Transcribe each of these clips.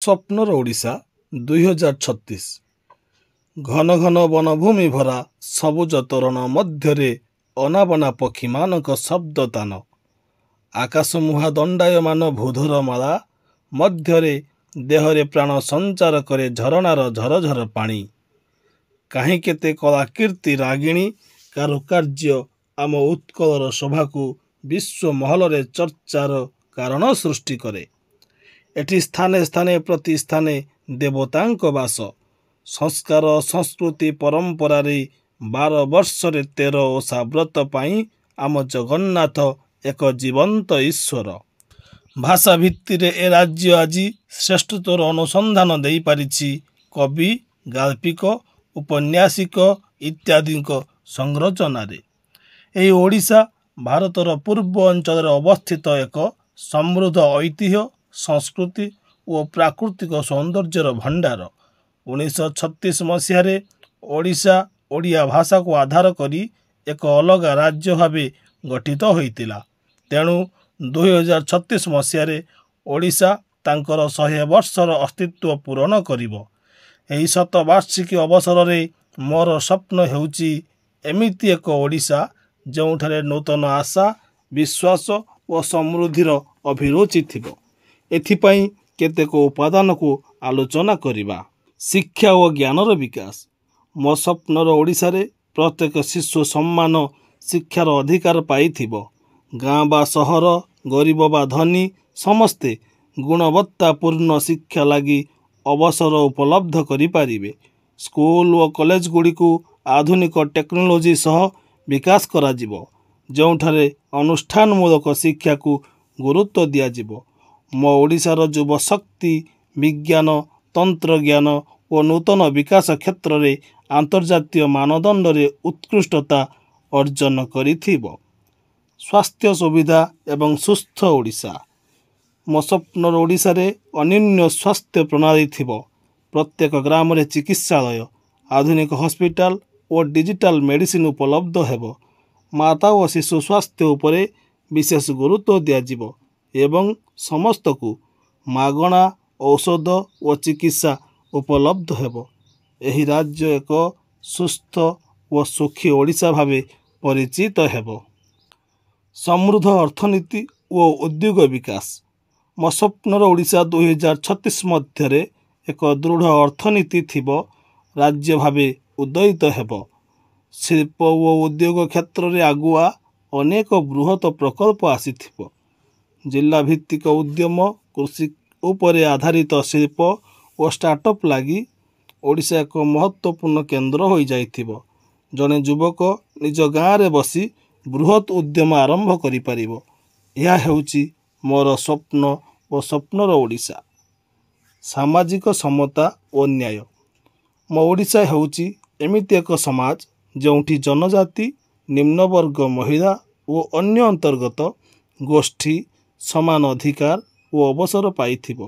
ସ୍ୱପ୍ନର ଓଡ଼ିଶା 2036। ଘନ ଘନ ବନଭୂମି ଭରା ସବୁଜ ତୋରଣ ମଧ୍ୟରେ ଅନାବନା ପକ୍ଷୀମାନଙ୍କ ଶବ୍ଦତାନ, ଆକାଶମୁହା ଦଣ୍ଡାୟମାନ ଭୂଧର ମାଳା ମଧ୍ୟରେ ଦେହରେ ପ୍ରାଣ ସଞ୍ଚାର କରେ ଝରଣାର ଝରଝର ପାଣି। କାହିଁ କେତେ କଳାକୀର୍ତ୍ତି ରାଗିଣୀ କାରୁକାର୍ଯ୍ୟ ଆମ ଉତ୍କଳର ଶୋଭାକୁ ବିଶ୍ୱ ମହଲରେ ଚର୍ଚ୍ଚାର କାରଣ ସୃଷ୍ଟି କରେ। ଏଠି ସ୍ଥାନେ ସ୍ଥାନେ ପ୍ରତି ସ୍ଥାନେ ଦେବତାଙ୍କ ବାସ। ସଂସ୍କାର ସଂସ୍କୃତି ପରମ୍ପରାରେ 12 ବର୍ଷରେ 13 ଓଷା ବ୍ରତ ପାଇଁ ଆମ ଜଗନ୍ନାଥ ଏକ ଜୀବନ୍ତ ଈଶ୍ୱର। ଭାଷା ଭିତ୍ତିରେ ଏ ରାଜ୍ୟ ଆଜି ଶ୍ରେଷ୍ଠତ୍ୱର ଅନୁସନ୍ଧାନ ଦେଇପାରିଛି କବି, ଗାଳ୍ପିକ, ଉପନ୍ୟାସିକ ଇତ୍ୟାଦିଙ୍କ ସଂରଚନାରେ। ଏହି ଓଡ଼ିଶା ଭାରତର ପୂର୍ବ ଅଞ୍ଚଳରେ ଅବସ୍ଥିତ ଏକ ସମୃଦ୍ଧ ଐତିହ୍ୟ, ସଂସ୍କୃତି ଓ ପ୍ରାକୃତିକ ସୌନ୍ଦର୍ଯ୍ୟର ଭଣ୍ଡାର। 1936 ମସିହାରେ ଓଡ଼ିଶା ଓଡ଼ିଆ ଭାଷାକୁ ଆଧାର କରି ଏକ ଅଲଗା ରାଜ୍ୟ ଭାବେ ଗଠିତ ହୋଇଥିଲା। ତେଣୁ 2036 ମସିହାରେ ଓଡ଼ିଶା ତାଙ୍କର 100 ବର୍ଷର ଅସ୍ତିତ୍ୱ ପୂରଣ କରିବ। ଏହି ଶତବାର୍ଷିକୀ ଅବସରରେ ମୋର ସ୍ୱପ୍ନ ହେଉଛି ଏମିତି ଏକ ଓଡ଼ିଶା ଯେଉଁଠାରେ ନୂତନ ଆଶା, ବିଶ୍ୱାସ ଓ ସମୃଦ୍ଧିର ଅଭିରୁଚି ଥିବ। ଏଥିପାଇଁ କେତେକ ଉପାଦାନକୁ ଆଲୋଚନା କରିବା। ଶିକ୍ଷା ଓ ଜ୍ଞାନର ବିକାଶ। ମୋ ସ୍ୱପ୍ନର ଓଡ଼ିଶାରେ ପ୍ରତ୍ୟେକ ଶିଶୁ ସମ୍ମାନ ଶିକ୍ଷାର ଅଧିକାର ପାଇଥିବ। ଗାଁ ବା ସହର, ଗରିବ ବା ଧନୀ ସମସ୍ତେ ଗୁଣବତ୍ତାପୂର୍ଣ୍ଣ ଶିକ୍ଷା ଲାଗି ଅବସର ଉପଲବ୍ଧ କରିପାରିବେ। ସ୍କୁଲ ଓ କଲେଜଗୁଡ଼ିକୁ ଆଧୁନିକ ଟେକ୍ନୋଲୋଜି ସହ ବିକାଶ କରାଯିବ, ଯେଉଁଠାରେ ଅନୁଷ୍ଠାନମୂଳକ ଶିକ୍ଷାକୁ ଗୁରୁତ୍ୱ ଦିଆଯିବ। ମୋ ଓଡ଼ିଶାର ଯୁବଶକ୍ତି ବିଜ୍ଞାନ, ତନ୍ତ୍ରଜ୍ଞାନ ଓ ନୂତନ ବିକାଶ କ୍ଷେତ୍ରରେ ଆନ୍ତର୍ଜାତୀୟ ମାନଦଣ୍ଡରେ ଉତ୍କୃଷ୍ଟତା ଅର୍ଜନ କରିଥିବ। ସ୍ୱାସ୍ଥ୍ୟ ସୁବିଧା ଏବଂ ସୁସ୍ଥ ଓଡ଼ିଶା। ମୋ ସ୍ୱପ୍ନର ଓଡ଼ିଶାରେ ଅନନ୍ୟ ସ୍ୱାସ୍ଥ୍ୟ ପ୍ରଣାଳୀ ଥିବ। ପ୍ରତ୍ୟେକ ଗ୍ରାମରେ ଚିକିତ୍ସାଳୟ, ଆଧୁନିକ ହସ୍ପିଟାଲ ଓ ଡିଜିଟାଲ ମେଡିସିନ ଉପଲବ୍ଧ ହେବ। ମାତା ଓ ଶିଶୁ ସ୍ୱାସ୍ଥ୍ୟ ଉପରେ ବିଶେଷ ଗୁରୁତ୍ୱ ଦିଆଯିବ ଏବଂ ସମସ୍ତଙ୍କୁ ମାଗଣା ଔଷଧ ଓ ଚିକିତ୍ସା ଉପଲବ୍ଧ ହେବ। ଏହି ରାଜ୍ୟ ଏକ ସୁସ୍ଥ ଓ ସୁଖୀ ଓଡ଼ିଶା ଭାବେ ପରିଚିତ ହେବ। ସମୃଦ୍ଧ ଅର୍ଥନୀତି ଓ ଉଦ୍ୟୋଗ ବିକାଶ। ମୋ ସ୍ୱପ୍ନର ଓଡ଼ିଶା 2036 ମଧ୍ୟରେ ଏକ ଦୃଢ଼ ଅର୍ଥନୀତି ଥିବ ରାଜ୍ୟ ଭାବେ ଉନ୍ନତ ହେବ। ଶିଳ୍ପ ଓ ଉଦ୍ୟୋଗ କ୍ଷେତ୍ରରେ ଆଗୁଆ ଅନେକ ବୃହତ ପ୍ରକଳ୍ପ ଆସିଥିବ। ଜିଲ୍ଲା ଭିତ୍ତିକ ଉଦ୍ୟମ, କୃଷି ଉପରେ ଆଧାରିତ ଶିଳ୍ପ ଓ ଷ୍ଟାର୍ଟଅପ୍ ଲାଗି ଓଡ଼ିଶା ଏକ ମହତ୍ତ୍ୱପୂର୍ଣ୍ଣ କେନ୍ଦ୍ର ହୋଇଯାଇଥିବ। ଜଣେ ଯୁବକ ନିଜ ଗାଁରେ ବସି ବୃହତ ଉଦ୍ୟମ ଆରମ୍ଭ କରିପାରିବ। ଏହା ହେଉଛି ମୋର ସ୍ୱପ୍ନ ଓ ସ୍ୱପ୍ନର ଓଡ଼ିଶା। ସାମାଜିକ ସମତା ଓ ନ୍ୟାୟ। ମୋ ଓଡ଼ିଶା ହେଉଛି ଏମିତି ଏକ ସମାଜ ଯେଉଁଠି ଜନଜାତି, ନିମ୍ନବର୍ଗ, ମହିଳା ଓ ଅନ୍ୟ ଅନ୍ତର୍ଗତ ଗୋଷ୍ଠୀ ସମାନ ଅଧିକାର ଓ ଅବସର ପାଇଥିବ।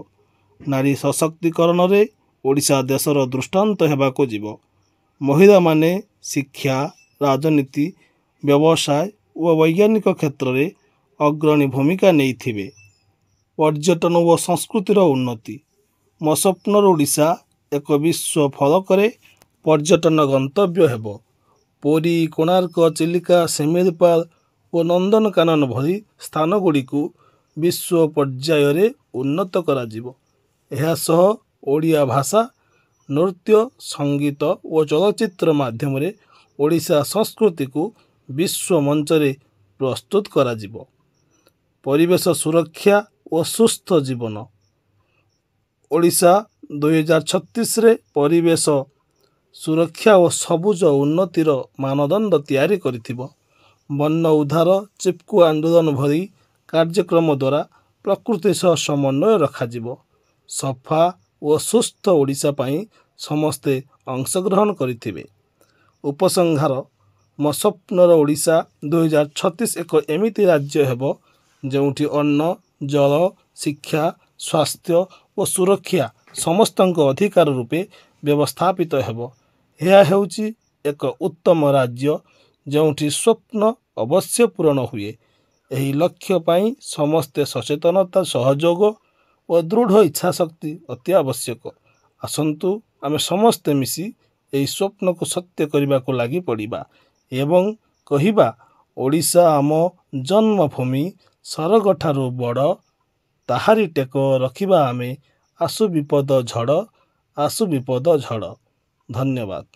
ନାରୀ ସଶକ୍ତିକରଣରେ ଓଡ଼ିଶା ଦେଶର ଦୃଷ୍ଟାନ୍ତ ହେବାକୁ ଯିବ। ମହିଳାମାନେ ଶିକ୍ଷା, ରାଜନୀତି, ବ୍ୟବସାୟ ଓ ବୈଜ୍ଞାନିକ କ୍ଷେତ୍ରରେ ଅଗ୍ରଣୀ ଭୂମିକା ନେଇଥିବେ। ପର୍ଯ୍ୟଟନ ଓ ସଂସ୍କୃତିର ଉନ୍ନତି। ମୋ ସ୍ୱପ୍ନର ଓଡ଼ିଶା ଏକ ବିଶ୍ୱ ଫଳକରେ ପର୍ଯ୍ୟଟନ ଗନ୍ତବ୍ୟ ହେବ। ପୁରୀ, କୋଣାର୍କ, ଚିଲିକା, ଶିମିଳିପାଳ ଓ ନନ୍ଦନକାନନ ଭଳି ସ୍ଥାନଗୁଡ଼ିକୁ ବିଶ୍ୱ ପର୍ଯ୍ୟାୟରେ ଉନ୍ନତ କରାଯିବ। ଏହା ସହ ଓଡ଼ିଆ ଭାଷା, ନୃତ୍ୟ, ସଙ୍ଗୀତ ଓ ଚଳଚ୍ଚିତ୍ର ମାଧ୍ୟମରେ ଓଡ଼ିଶା ସଂସ୍କୃତିକୁ ବିଶ୍ୱ ମଞ୍ଚରେ ପ୍ରସ୍ତୁତ କରାଯିବ। ପରିବେଶ ସୁରକ୍ଷା ଓ ସୁସ୍ଥ ଜୀବନ। ଓଡ଼ିଶା 2036ରେ ପରିବେଶ ସୁରକ୍ଷା ଓ ସବୁଜ ଉନ୍ନତିର ମାନଦଣ୍ଡ ତିଆରି କରିଥିବ। ବନ ଉଦ୍ଧାର, ଚିପ୍କୋ ଆନ୍ଦୋଳନ ଭଳି କାର୍ଯ୍ୟକ୍ରମ ଦ୍ୱାରା ପ୍ରକୃତି ସହ ସମନ୍ୱୟ ରଖାଯିବ। ସଫା ଓ ସୁସ୍ଥ ଓଡ଼ିଶା ପାଇଁ ସମସ୍ତେ ଅଂଶଗ୍ରହଣ କରିଥିବେ। ଉପସଂହାର। ମୋ ସ୍ୱପ୍ନର ଓଡ଼ିଶା 2036 ଏକ ଏମିତି ରାଜ୍ୟ ହେବ ଯେଉଁଠି ଅନ୍ନ, ଜଳ, ଶିକ୍ଷା, ସ୍ୱାସ୍ଥ୍ୟ ଓ ସୁରକ୍ଷା ସମସ୍ତଙ୍କ ଅଧିକାର ରୂପେ ବ୍ୟବସ୍ଥାପିତ ହେବ। ଏହା ହେଉଛି ଏକ ଉତ୍ତମ ରାଜ୍ୟ ଯେଉଁଠି ସ୍ୱପ୍ନ ଅବଶ୍ୟ ପୂରଣ ହୁଏ। ଏହି ଲକ୍ଷ୍ୟ ପାଇଁ ସମସ୍ତେ ସଚେତନତା, ସହଯୋଗ ଓ ଦୃଢ଼ ଇଚ୍ଛାଶକ୍ତି ଅତି ଆବଶ୍ୟକ। ଆସନ୍ତୁ ଆମେ ସମସ୍ତେ ମିଶି ଏହି ସ୍ୱପ୍ନକୁ ସତ୍ୟ କରିବାକୁ ଲାଗି ପଡ଼ିବା ଏବଂ କହିବା, ଓଡ଼ିଶା ଆମ ଜନ୍ମଭୂମି, ସରଗଠାରୁ ବଡ଼, ତାହାରି ଟେକ ରଖିବା ଆମେ। ଆସୁ ବିପଦ ଝଡ଼, ଆସୁ ବିପଦ ଝଡ଼। ଧନ୍ୟବାଦ।